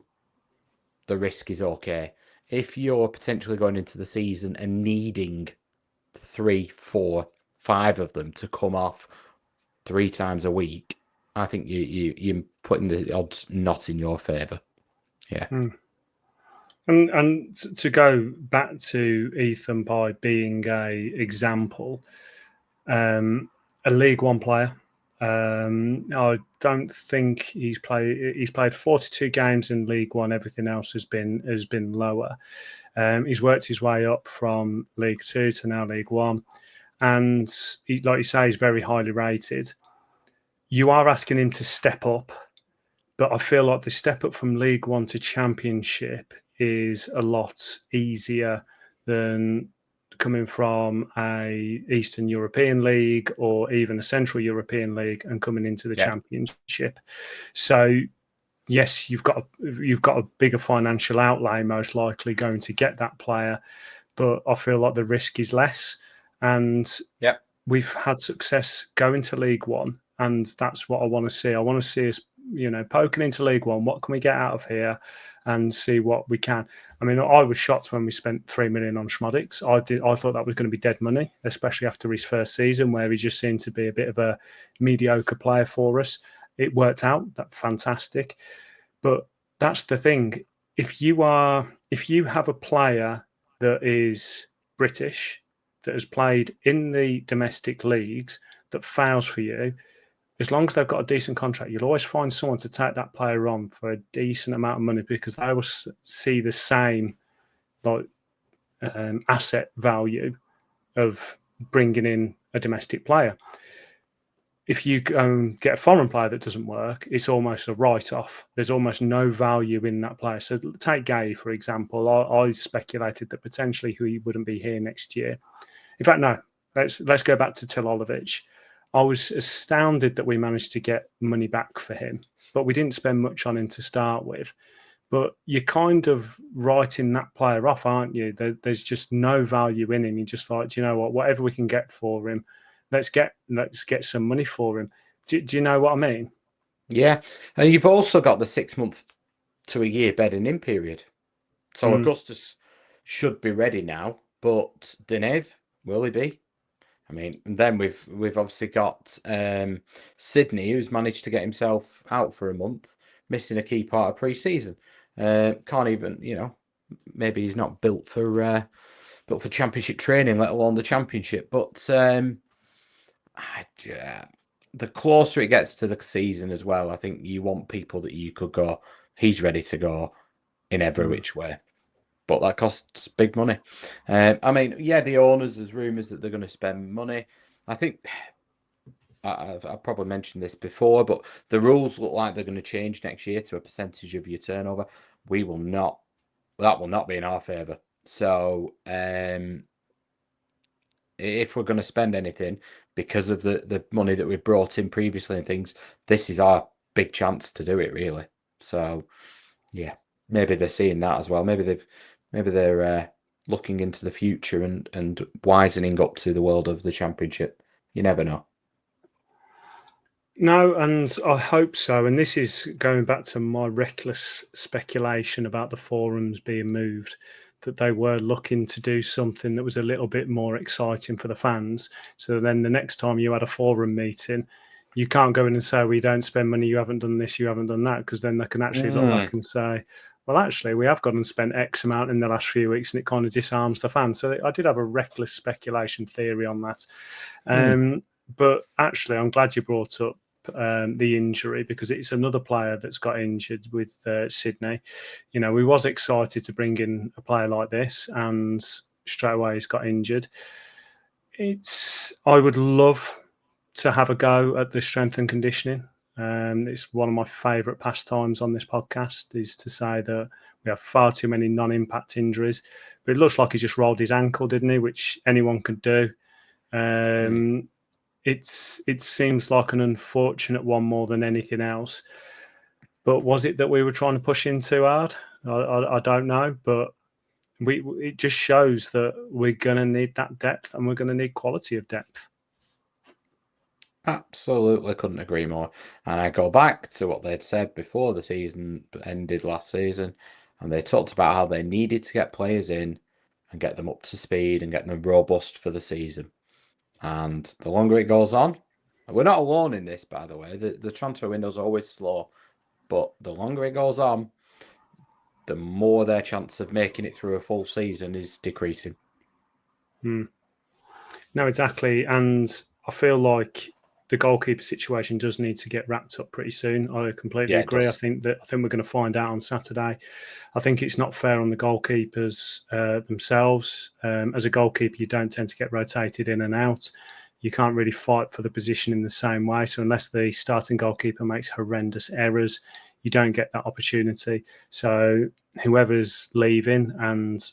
Speaker 2: the risk is okay. If you're potentially going into the season and needing 3, 4, 5 of them to come off 3 times a week, I think you're putting the odds not in your favour. Yeah.
Speaker 1: And to go back to Ethan Pye being a example, a League One player. I don't think he's played 42 games in League One. Everything else has been lower. He's worked his way up from League Two to now League One, and like you say, he's very highly rated. You are asking him to step up, but I feel like the step up from League One to Championship is a lot easier than coming from a Eastern European league or even a Central European league and coming into the Championship. So yes, you've got a bigger financial outlay most likely going to get that player, but I feel like the risk is less. And we've had success going to League One, and that's what I want to see. I want to see us, poking into League One. What can we get out of here, and see what we can. I mean, I was shocked when we spent 3 million on Schmodics. I thought that was going to be dead money, especially after his first season, where he just seemed to be a bit of a mediocre player for us. It worked out. That's fantastic. But that's the thing. If you have a player that is British, that has played in the domestic leagues, that fails for you, as long as they've got a decent contract, you'll always find someone to take that player on for a decent amount of money, because they will see the same asset value of bringing in a domestic player. If you go and get a foreign player that doesn't work, it's almost a write-off. There's almost no value in that player. So take Gay, for example. I speculated that potentially he wouldn't be here next year. In fact, no. Let's go back to Tilolovic. I was astounded that we managed to get money back for him, but we didn't spend much on him to start with. But you're kind of writing that player off, aren't you? There's just no value in him. You're just like, do you know what? Whatever we can get for him, let's get some money for him. Do you know what I mean?
Speaker 2: Yeah, and you've also got the 6 month to a year bedding in period. So Augustus should be ready now, but Deneve, will he be? I mean, and then we've obviously got Sydney, who's managed to get himself out for a month, missing a key part of pre-season. Can't even, maybe he's not built for championship training, let alone the championship. But the closer it gets to the season as well, I think you want people that you could go, he's ready to go in every which way. but that costs big money. I mean, yeah, the owners, there's rumours that they're going to spend money. I think I've probably mentioned this before, but the rules look like they're going to change next year to a percentage of your turnover. We will not. That will not be in our favour. So if we're going to spend anything because of the money that we brought in previously and things, this is our big chance to do it, really. So yeah, maybe they're seeing that as well. Maybe they're looking into the future and wisening up to the world of the Championship. You never know.
Speaker 1: No, and I hope so. And this is going back to my reckless speculation about the forums being moved, that they were looking to do something that was a little bit more exciting for the fans. So then the next time you had a forum meeting, you can't go in and say, we don't spend money, you haven't done this, you haven't done that, because then they can actually look back and say, well, actually, we have gone and spent X amount in the last few weeks, and it kind of disarms the fans. So I did have a reckless speculation theory on that. But actually, I'm glad you brought up the injury, because it's another player that's got injured with Sydney. You know, we was excited to bring in a player like this, and straight away he's got injured. I would love to have a go at the strength and conditioning. It's one of my favourite pastimes on this podcast, is to say that we have far too many non-impact injuries. But it looks like he just rolled his ankle, didn't he? Which anyone could do. It seems like an unfortunate one more than anything else. But was it that we were trying to push in too hard? I don't know. But it just shows that we're going to need that depth, and we're going to need quality of depth.
Speaker 2: Absolutely couldn't agree more. And I go back to what they'd said before the season ended last season, and they talked about how they needed to get players in and get them up to speed and get them robust for the season. And the longer it goes on, we're not alone in this, by the way. The transfer window's always slow, but the longer it goes on, the more their chance of making it through a full season is decreasing.
Speaker 1: No, exactly. And I feel like the goalkeeper situation does need to get wrapped up pretty soon. I completely agree. I think we're going to find out on Saturday. I think it's not fair on the goalkeepers themselves. As a goalkeeper, you don't tend to get rotated in and out. You can't really fight for the position in the same way. So unless the starting goalkeeper makes horrendous errors, you don't get that opportunity. So whoever's leaving, and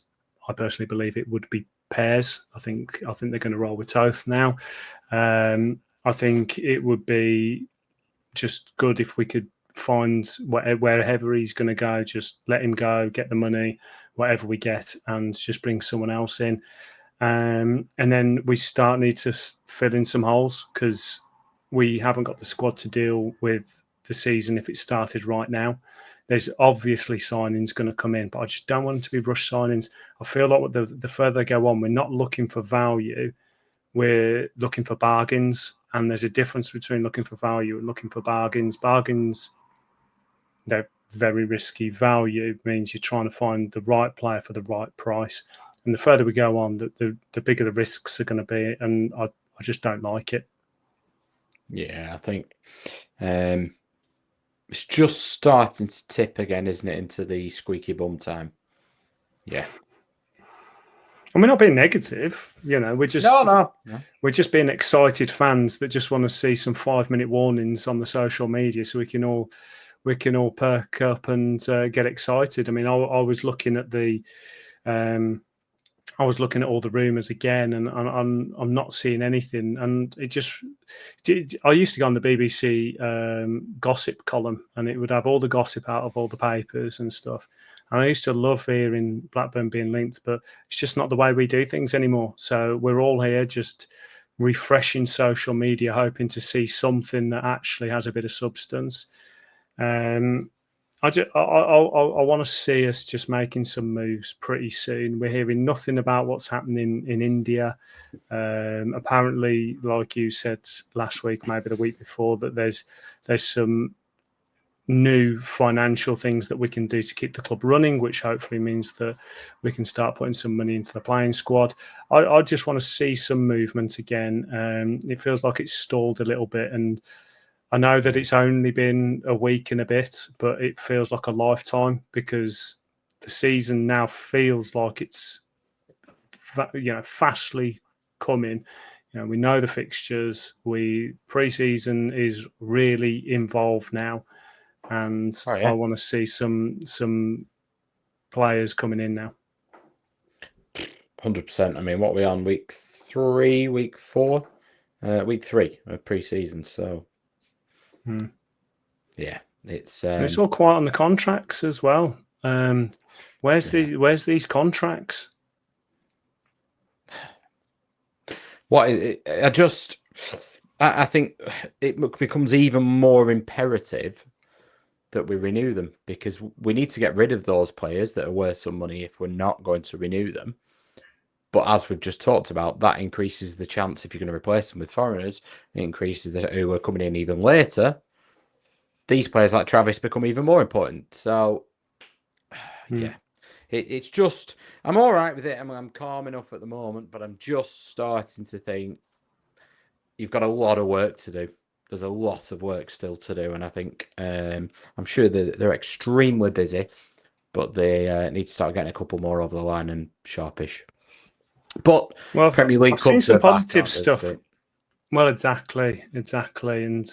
Speaker 1: I personally believe it would be pairs. I think they're going to roll with Toth now. I think it would be just good if we could find wherever he's going to go, just let him go, get the money, whatever we get, and just bring someone else in. And then we need to fill in some holes, because we haven't got the squad to deal with the season if it started right now. There's obviously signings going to come in, but I just don't want them to be rush signings. I feel like the further they go on, we're not looking for value. We're looking for bargains, and there's a difference between looking for value and looking for bargains. Bargains, they're very risky. Value means you're trying to find the right player for the right price. And the further we go on, the bigger the risks are going to be, and I just don't like it.
Speaker 2: Yeah, I think it's just starting to tip again, isn't it, into the squeaky bum time? Yeah.
Speaker 1: And we're not being negative, you know. We're just we're just being excited fans that just want to see some 5-minute warnings on the social media, so we can all perk up and get excited. I mean, I was looking at all the rumours again, and I'm not seeing anything. And I used to go on the BBC gossip column, and it would have all the gossip out of all the papers and stuff. And I used to love hearing Blackburn being linked, but it's just not the way we do things anymore. So we're all here just refreshing social media, hoping to see something that actually has a bit of substance. I want to see us just making some moves pretty soon. We're hearing nothing about what's happening in India. Apparently, like you said last week, maybe the week before, that there's some new financial things that we can do to keep the club running, which hopefully means that we can start putting some money into the playing squad. I just want to see some movement again. It feels like it's stalled a little bit, and I know that it's only been a week and a bit, but it feels like a lifetime, because the season now feels like it's fastly coming. We know the fixtures. Preseason is really involved now, and I want to see some players coming in now.
Speaker 2: 100%. I mean, what are we on? Week 3, week 4, week 3 of preseason. So, yeah, it's
Speaker 1: all quiet on the contracts as well. Where's these contracts?
Speaker 2: I think it becomes even more imperative that we renew them, because we need to get rid of those players that are worth some money if we're not going to renew them. But as we've just talked about, that increases the chance, if you're going to replace them with foreigners, it increases who are coming in even later. These players like Travis become even more important. So, yeah, it's just, I'm all right with it. I'm calm enough at the moment, but I'm just starting to think you've got a lot of work to do. There's a lot of work still to do, and I think I'm sure they're extremely busy, but they need to start getting a couple more over the line and sharpish. But Premier League
Speaker 1: I've seen some positive stuff.
Speaker 2: So.
Speaker 1: Well, exactly. And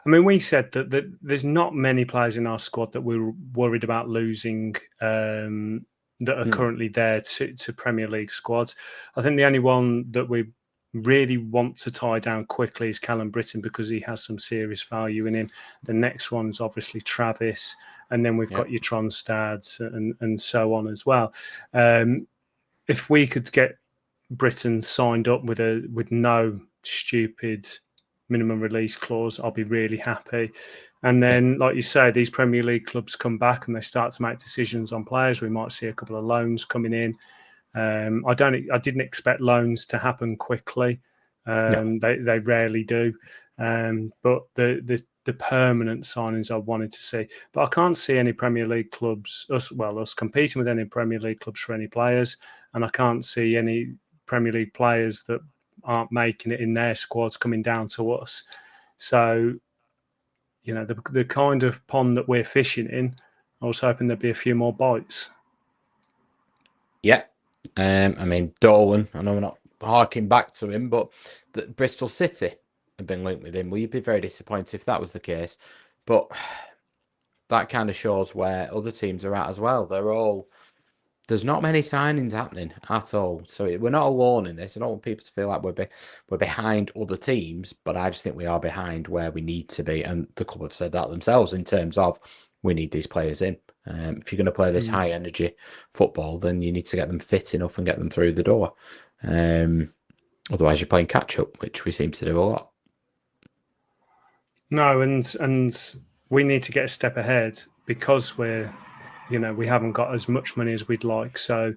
Speaker 1: I mean, we said that there's not many players in our squad that we're worried about losing that are currently there to Premier League squads. I think the only one that we really want to tie down quickly is Callum Britton, because he has some serious value in him. The next one's obviously Travis, and then we've got your Tronstads and so on as well. If we could get Britain signed up with no stupid minimum release clause, I'll be really happy. And then, like you say, these Premier League clubs come back and they start to make decisions on players. We might see a couple of loans coming in. I didn't expect loans to happen quickly. They rarely do. But the permanent signings I wanted to see, but I can't see any Premier League clubs us competing with any Premier League clubs for any players, and I can't see any Premier League players that aren't making it in their squads coming down to us. So, the kind of pond that we're fishing in, I was hoping there'd be a few more bites.
Speaker 2: Yeah. I mean, Dolan, I know we're not harking back to him, but Bristol City have been linked with him. Well, you'd be very disappointed if that was the case. But that kind of shows where other teams are at as well. There's not many signings happening at all. So we're not alone in this. I don't want people to feel like we're behind other teams, but I just think we are behind where we need to be. And the club have said that themselves in terms of we need these players in. If you're going to play this high energy football, then you need to get them fit enough and get them through the door. Otherwise, you're playing catch up, which we seem to do a lot.
Speaker 1: No, and we need to get a step ahead because we haven't got as much money as we'd like. So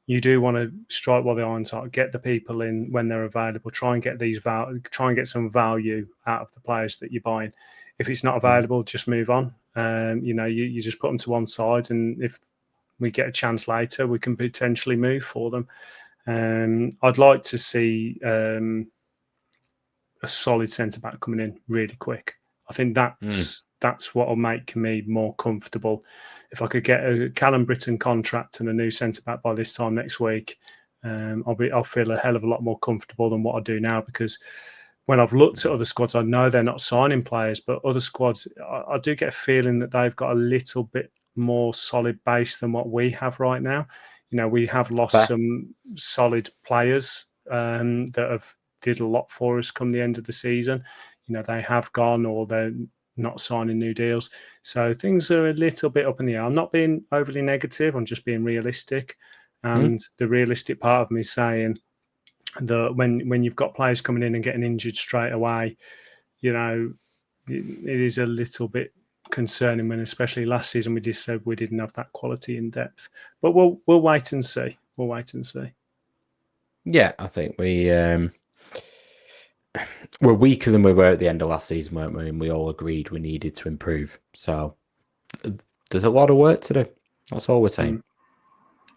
Speaker 1: you do want to strike while the iron's hot, get the people in when they're available, try and get some value out of the players that you're buying. If it's not available, just move on. You just put them to one side, and if we get a chance later, we can potentially move for them. I'd like to see a solid centre-back coming in really quick. I think that's what will make me more comfortable. If I could get a Callum Britton contract and a new centre-back by this time next week, I'll feel a hell of a lot more comfortable than what I do now, because when I've looked at other squads, I know they're not signing players, but other squads, I do get a feeling that they've got a little bit more solid base than what we have right now. We have lost some solid players that have did a lot for us come the end of the season. They have gone, or they're not signing new deals. So things are a little bit up in the air. I'm not being overly negative. I'm just being realistic. And the realistic part of me is saying that when you've got players coming in and getting injured straight away, it is a little bit concerning when, especially last season, we just said we didn't have that quality in depth. But we'll wait and see. We'll wait and see.
Speaker 2: Yeah, I think we're weaker than we were at the end of last season, weren't we? And we all agreed we needed to improve. So there's a lot of work to do. That's all we're saying.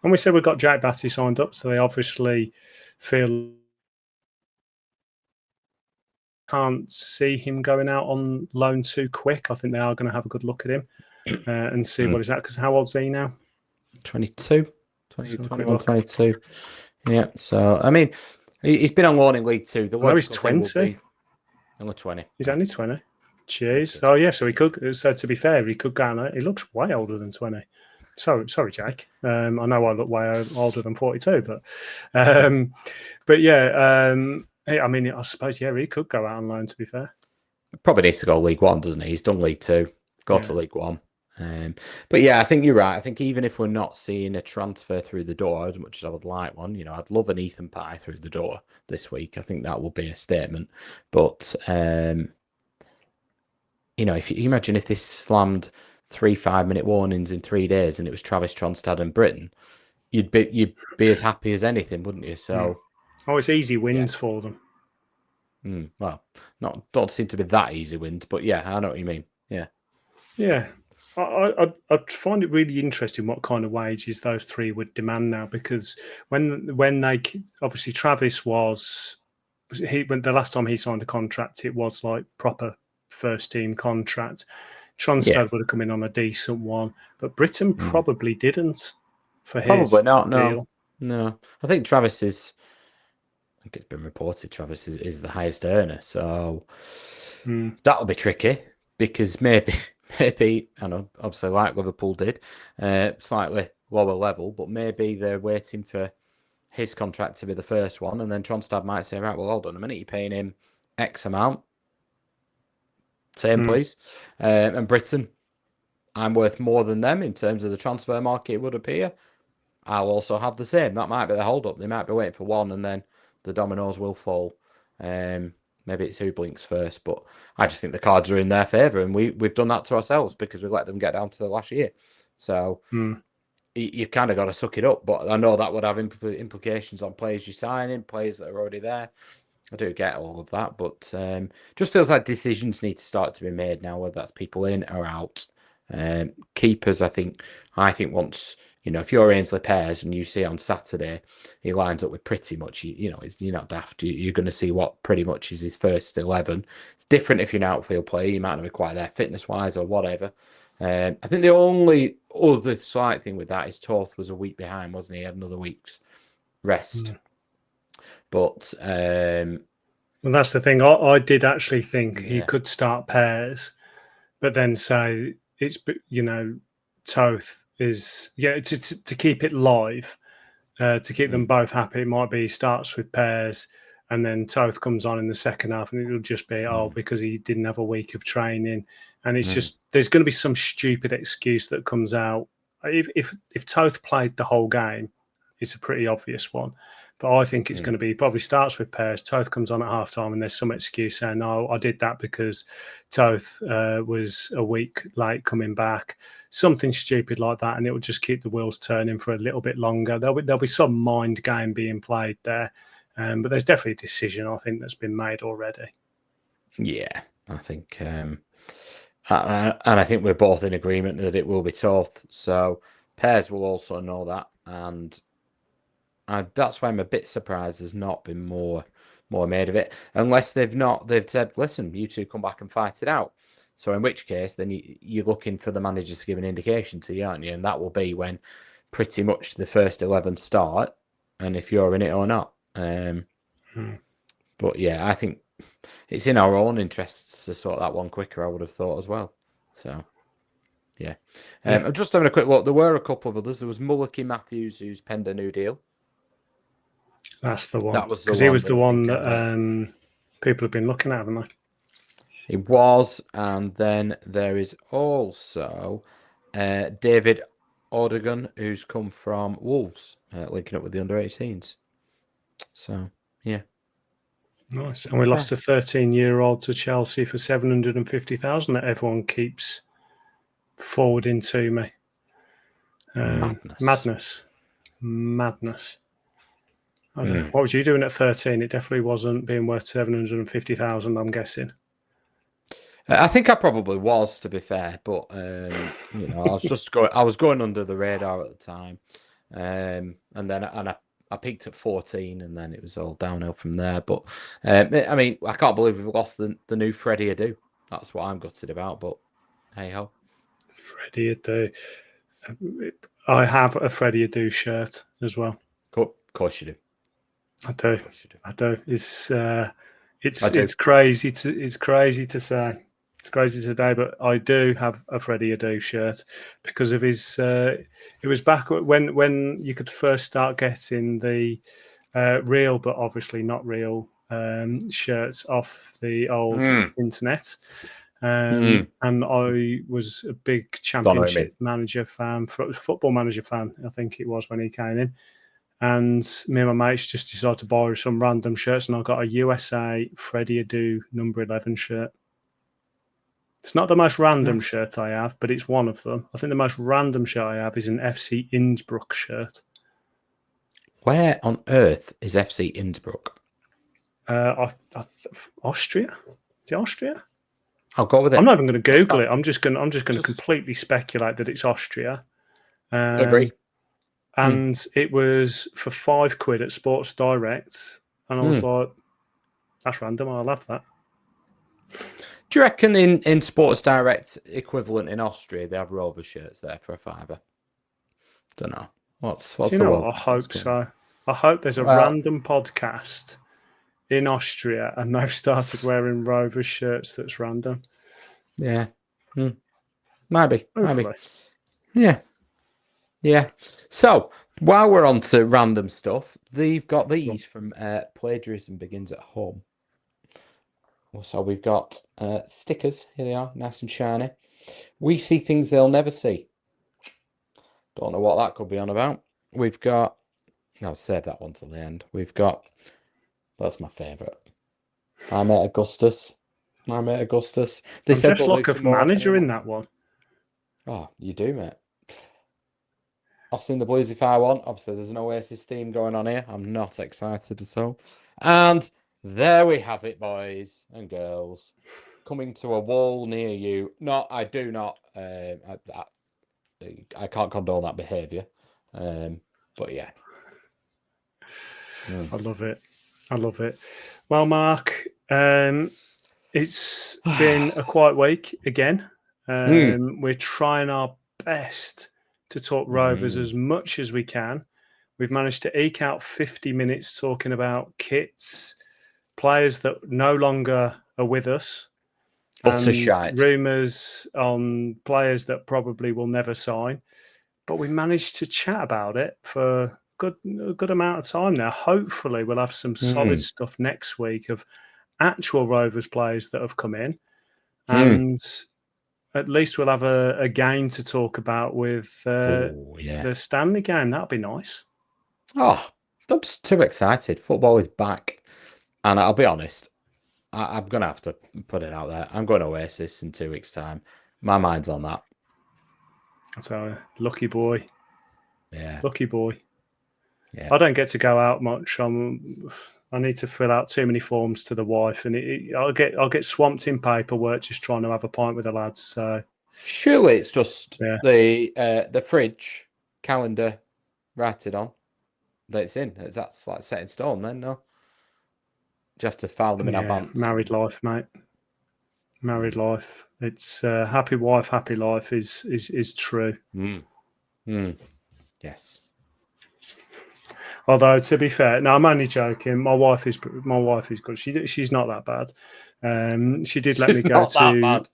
Speaker 1: And we said we've got Jack Batty signed up, so they obviously feel can't see him going out on loan too quick. I think they are going to have a good look at him and see what he's at. Because how old's he now?
Speaker 2: 22. 22. Yeah, so, I mean, he's been on loan in League Two. The
Speaker 1: he's 20.
Speaker 2: Only 20.
Speaker 1: He's only 20. Jeez. Oh, yeah, so he could. So, to be fair, he could go on. He looks way older than 20. Sorry, Jake. I know I look way older than 42, but yeah. I mean, I suppose, yeah, he could go out on loan, to be fair.
Speaker 2: Probably needs to go League One, doesn't he? He's done League Two. Go to League One. But yeah, I think you're right. I think even if we're not seeing a transfer through the door, as much as I would like one, I'd love an Ethan Pye through the door this week. I think that will be a statement. But if you imagine if this slammed 3 5-minute warnings in 3 days and it was Travis Tronstad and Britain, you'd be as happy as anything, wouldn't you? So,
Speaker 1: it's easy wins for them.
Speaker 2: Well, don't seem to be that easy wins, but yeah, I know what you mean.
Speaker 1: Yeah. I'd find it really interesting what kind of wages those three would demand now, because when they obviously Travis when the last time he signed a contract, it was like proper first team contract. Tronstad would have come in on a decent one, but Britain probably didn't for his deal.
Speaker 2: No. I think Travis is. I think it's been reported Travis is the highest earner, so that'll be tricky because maybe, I know, obviously like Liverpool did, slightly lower level, but maybe they're waiting for his contract to be the first one, and then Tronstad might say, right, well, hold on a minute, you're paying him X amount, same please, and Britain, I'm worth more than them in terms of the transfer market, it would appear. I'll also have the same. That might be the hold up. They might be waiting for one, and then the dominoes will fall. Maybe it's who blinks first, but I just think the cards are in their favour, and we've done that to ourselves because we let them get down to the last year. So you've kind of got to suck it up. But I know that would have implications on players you sign in, players that are already there. I do get all of that, but just feels like decisions need to start to be made now, whether that's people in or out. Keepers, I think once. If you're Ainsley Pears and you see on Saturday he lines up with pretty much, you're not daft. You're going to see what pretty much is his first 11. It's different if you're an outfield player. You might not be quite there fitness-wise or whatever. I think the only other slight thing with that is Toth was a week behind, wasn't he? He had another week's rest. But
Speaker 1: well, that's the thing. I did actually think he could start Pears, but then say it's, Toth is to keep it live, to keep them both happy. It might be he starts with Pears and then Toth comes on in the second half, and it'll just be because he didn't have a week of training, and it's just there's going to be some stupid excuse that comes out. If Toth played the whole game, it's a pretty obvious one. But I think it's going to be probably starts with Pears. Toth comes on at half time, and there's some excuse saying, "No, I did that because Toth was a week late coming back." Something stupid like that, and it will just keep the wheels turning for a little bit longer. There'll be some mind game being played there, but there's definitely a decision I think that's been made already.
Speaker 2: Yeah, I think, and I think we're both in agreement that it will be Toth. So Pears will also know that, and that's why I'm a bit surprised there's not been more made of it, unless they've said, listen, you two come back and fight it out. So in which case, then you're looking for the managers to give an indication to you, aren't you? And that will be when pretty much the first 11 start, and if you're in it or not. But yeah, I think it's in our own interests to sort that one quicker, I would have thought as well. So yeah. I'm just having a quick look. There were a couple of others. There was Mullicky Matthews, who's penned a new deal.
Speaker 1: That's the one.
Speaker 2: That was
Speaker 1: because he was the one that people have been looking at, haven't they?
Speaker 2: He was, and then there is also David Ordegan, who's come from Wolves, linking up with the under-18s. So, yeah.
Speaker 1: Nice. And we lost a 13-year-old to Chelsea for 750,000 that everyone keeps forwarding to me. Madness. I don't know. What was you doing at 13? It definitely wasn't being worth 750,000, I'm guessing.
Speaker 2: I think I probably was, to be fair, but I was going under the radar at the time, and then I peaked at 14, and then it was all downhill from there. But I mean, I can't believe we've lost the new Freddie Adu. That's what I'm gutted about. But hey ho,
Speaker 1: Freddie Adu. I have a Freddie Adu shirt as well.
Speaker 2: Of course you do.
Speaker 1: I do. I do. It's crazy to say. It's crazy today, but I do have a Freddie Adu shirt because of his. It was back when you could first start getting the real, but obviously not real shirts off the old internet. And I was a big Championship manager fan, Football Manager fan, I think it was when he came in. And me and my mates just decided to borrow some random shirts, and I got a USA Freddie Adu number 11 shirt. It's not the most random shirt I have, but it's one of them. I think the most random shirt I have is an FC Innsbruck shirt.
Speaker 2: Where on earth is FC Innsbruck?
Speaker 1: Austria? Is it Austria?
Speaker 2: I'll go with it.
Speaker 1: I'm not even going to Google it. I'm just going to completely speculate that it's Austria.
Speaker 2: Agree.
Speaker 1: And it was for £5 at Sports Direct, and I was like, "That's random. I'll have that."
Speaker 2: Do you reckon in Sports Direct equivalent in Austria they have Rover shirts there for £5? Don't know. What's
Speaker 1: Do you
Speaker 2: the
Speaker 1: know
Speaker 2: world?
Speaker 1: what? I hope so. I hope there's a random podcast in Austria and they've started wearing Rovers shirts that's random.
Speaker 2: Yeah. Maybe. Yeah. So, while we're on to random stuff, they've got these from Plagiarism Begins at Home. So, we've got stickers. Here they are, nice and shiny. We see things they'll never see. Don't know what that could be on about. We've got... I'll save that one till the end. We've got... That's my favourite. My mate Augustus.
Speaker 1: I'm just like a manager in that one.
Speaker 2: Oh, you do, mate. Austin the Blues if I want. Obviously, there's an Oasis theme going on here. I'm not excited at all. And there we have it, boys and girls. Coming to a wall near you. I do not. I can't condone that behaviour. But yeah.
Speaker 1: I love it. Well, Mark, it's been a quiet week again. We're trying our best to talk Rovers as much as we can. We've managed to eke out 50 minutes talking about kits, players that no longer are with us, and rumours on players that probably will never sign. But we managed to chat about it for a good amount of time now. Hopefully, we'll have some solid stuff next week of actual Rovers players that have come in, and at least we'll have a game to talk about with the Stanley game. That'll be nice.
Speaker 2: Oh, I'm just too excited. Football is back. And I'll be honest, I'm going to have to put it out there. I'm going to Oasis in 2 weeks' time. My mind's on that.
Speaker 1: So, lucky boy.
Speaker 2: Yeah.
Speaker 1: Lucky boy.
Speaker 2: Yeah.
Speaker 1: I don't get to go out much. I need to fill out too many forms to the wife, and I'll get swamped in paperwork just trying to have a pint with the lads. So
Speaker 2: surely it's just the fridge calendar, write it on that it's in. That's like set in stone. Then no, you have to file them in advance.
Speaker 1: Married life, mate. Married life. It's happy wife, happy life is true.
Speaker 2: Yes.
Speaker 1: Although to be fair, no, I'm only joking. My wife is good. She's not that bad. She did let me go to.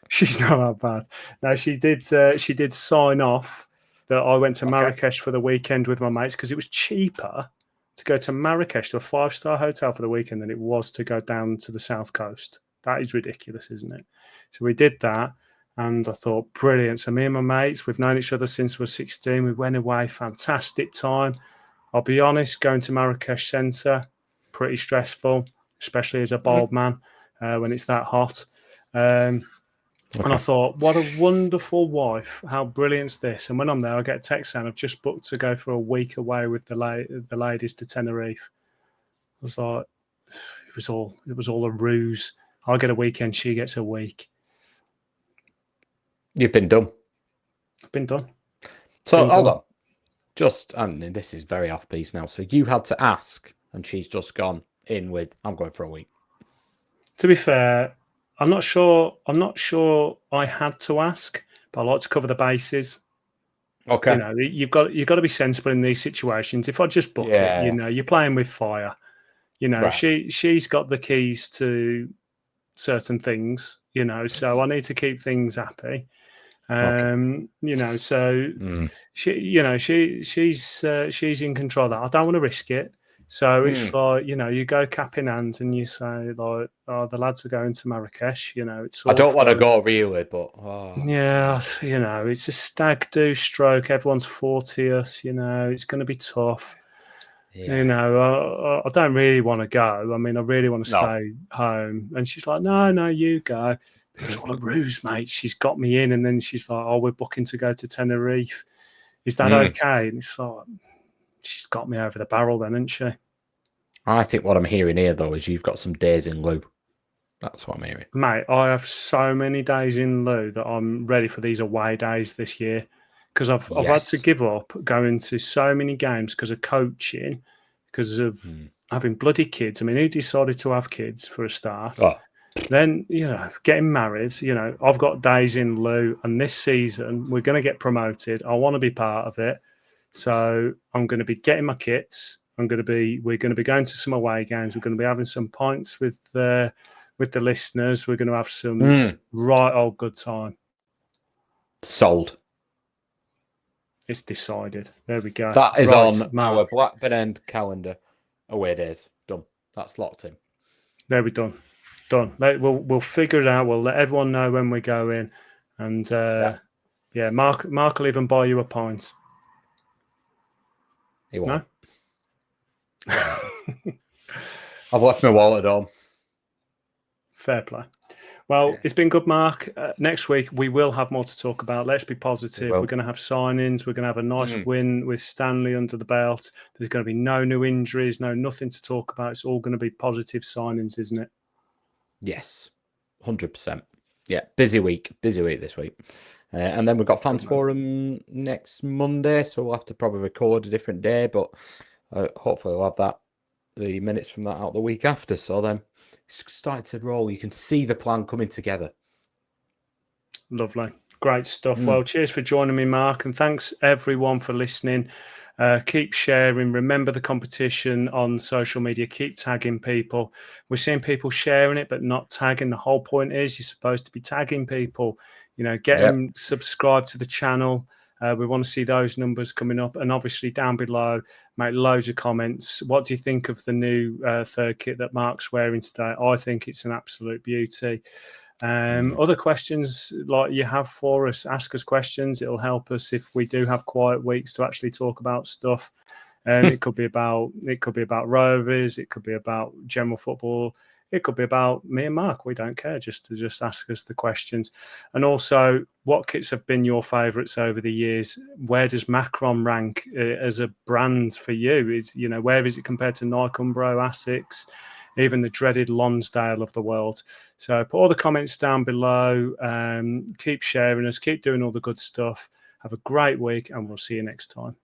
Speaker 1: She's not that bad. No, she did sign off that I went to Marrakesh for the weekend with my mates because it was cheaper to go to Marrakesh to a 5-star hotel for the weekend than it was to go down to the south coast. That is ridiculous, isn't it? So we did that, and I thought, brilliant. So me and my mates, we've known each other since we were 16. We went away, fantastic time. I'll be honest, going to Marrakesh Centre, pretty stressful, especially as a bald man when it's that hot. And I thought, what a wonderful wife. How brilliant's this? And when I'm there, I get a text saying I've just booked to go for a week away with the ladies to Tenerife. I was like, it was all a ruse. I get a weekend, she gets a week.
Speaker 2: You've been done.
Speaker 1: I've been done.
Speaker 2: So hold on. And this is very off piece now. So you had to ask, and she's just gone in with, I'm going for a week.
Speaker 1: To be fair, I'm not sure I had to ask, but I like to cover the bases.
Speaker 2: Okay.
Speaker 1: You know, you've got to be sensible in these situations. If I just book it, you know, you're playing with fire. You know, she's got the keys to certain things, you know, so I need to keep things happy. You know, so she's in control of that. I don't want to risk it. So it's like, you know, you go cap in hand and you say, like, oh, the lads are going to Marrakesh, you know, it's all
Speaker 2: I don't want to go really, but
Speaker 1: yeah, you know, it's a stag do stroke, everyone's 40th, you know, it's going to be tough. You know, I don't really want to go. I mean, I really want to stay home. And she's like, no, you go. It was all a ruse, mate. She's got me in, and then she's like, oh, we're booking to go to Tenerife. Is that okay? And it's like, she's got me over the barrel then, isn't she?
Speaker 2: I think what I'm hearing here, though, is you've got some days in lieu. That's what I'm hearing.
Speaker 1: Mate, I have so many days in lieu that I'm ready for these away days this year. Because I've had to give up going to so many games because of coaching, because of having bloody kids. I mean, who decided to have kids for a start? Then, you know, getting married, you know, I've got days in lieu, and this season we're going to get promoted. I want to be part of it. So I'm going to be getting my kits. We're going to be going to some away games. We're going to be having some pints with the listeners. We're going to have some right old good time.
Speaker 2: Sold.
Speaker 1: It's decided. There we go.
Speaker 2: That is on our Blackburn End calendar. Away days. Done. That's locked in.
Speaker 1: There we done. We'll figure it out. We'll let everyone know when we go in. And Mark will even buy you a pint.
Speaker 2: He won't. No? I've left my wallet at home.
Speaker 1: Fair play. Well, it's been good, Mark. Next week, we will have more to talk about. Let's be positive. We're going to have signings. We're going to have a nice win with Stanley under the belt. There's going to be no new injuries, nothing to talk about. It's all going to be positive signings, isn't it?
Speaker 2: Yes, 100%. Yeah, busy week this week. And then we've got Fans Forum next Monday, so we'll have to probably record a different day, but hopefully we'll have the minutes from that out the week after. So then it's starting to roll. You can see the plan coming together.
Speaker 1: Lovely. Great stuff. Well, cheers for joining me, Mark, and thanks everyone for listening. Keep sharing. Remember the competition on social media. Keep tagging people. We're seeing people sharing it, but not tagging. The whole point is you're supposed to be tagging people. You know, get them subscribed to the channel. We want to see those numbers coming up. And obviously down below, make loads of comments. What do you think of the new third kit that Mark's wearing today? I think it's an absolute beauty. Other questions like you have for us, ask us questions. It'll help us if we do have quiet weeks to actually talk about stuff. It could be about Rovers, it could be about general football, it could be about me and Mark. We don't care. Just ask us the questions. And also, what kits have been your favourites over the years? Where does Macron rank as a brand for you? Where is it compared to Nike, Umbro, Asics, even the dreaded Lonsdale of the world? So put all the comments down below. Keep sharing us. Keep doing all the good stuff. Have a great week, and we'll see you next time.